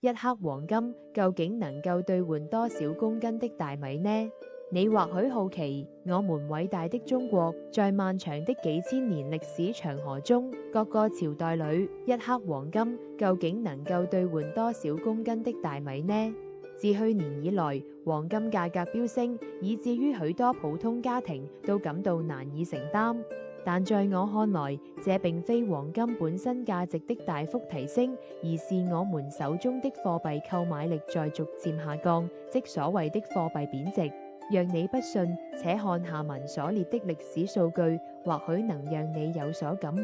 一克黃金究竟能夠兌換多少公斤的大米呢？你或許好奇，我們偉大的中國在漫長的幾千年歷史長河中，各個朝代裏，一克黃金究竟能夠兌換多少公斤的大米呢？自去年以來，黃金價格飆升，以至於許多普通家庭都感到難以承擔。但在我看來，這並非黃金本身價值的大幅提升，而是我們手中的貨幣購買力在逐漸下降，即所謂的貨幣貶值。若你不信，且看下文所列的歷史數據，或許能讓你有所感悟。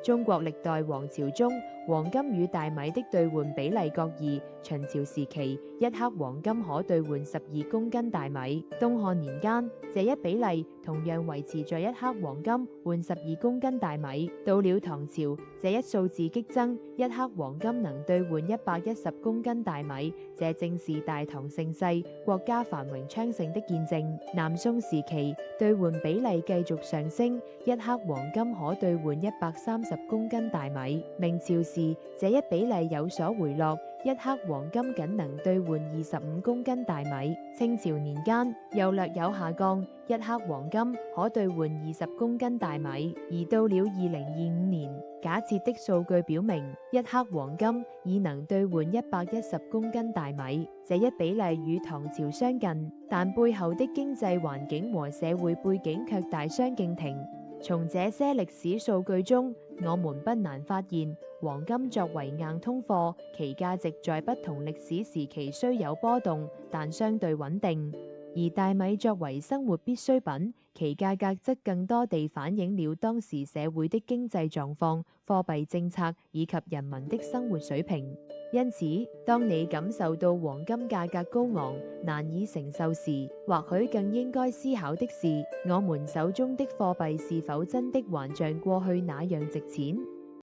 中國歷代王朝中，黃金與大米的兌換比例各異。秦朝時期，一克黃金可兌換12公斤大米。東漢年間，這一比例同樣維持在一克黃金換12公斤大米。到了唐朝，這一數字激增，一克黃金能兌換110公斤大米。這正是大唐盛世、國家繁榮昌盛的見證。南宋時期，兌換比例繼續上升，一克黃金可兌換130公斤大米。明朝時，這一比例有所回落，一克黃金僅能兌換25公斤大米。清朝年間又略有下降，一克黃金可兌換20公斤大米。而到了2025年，假設的數據表明，一克黃金已能兌換110公斤大米。這一比例與唐朝相近，但背後的經濟環境和社會背景卻大相徑庭。從這些歷史數據中，我們不難發現，黃金作為硬通貨，其價值在不同歷史時期雖有波動，但相對穩定；而大米作為生活必需品，其價格則更多地反映了當時社會的經濟狀況、貨幣政策以及人民的生活水平。因此，當你感受到黃金價格高昂、難以承受時，或許更應該思考的是，我們手中的貨幣是否真的還像過去那樣值錢？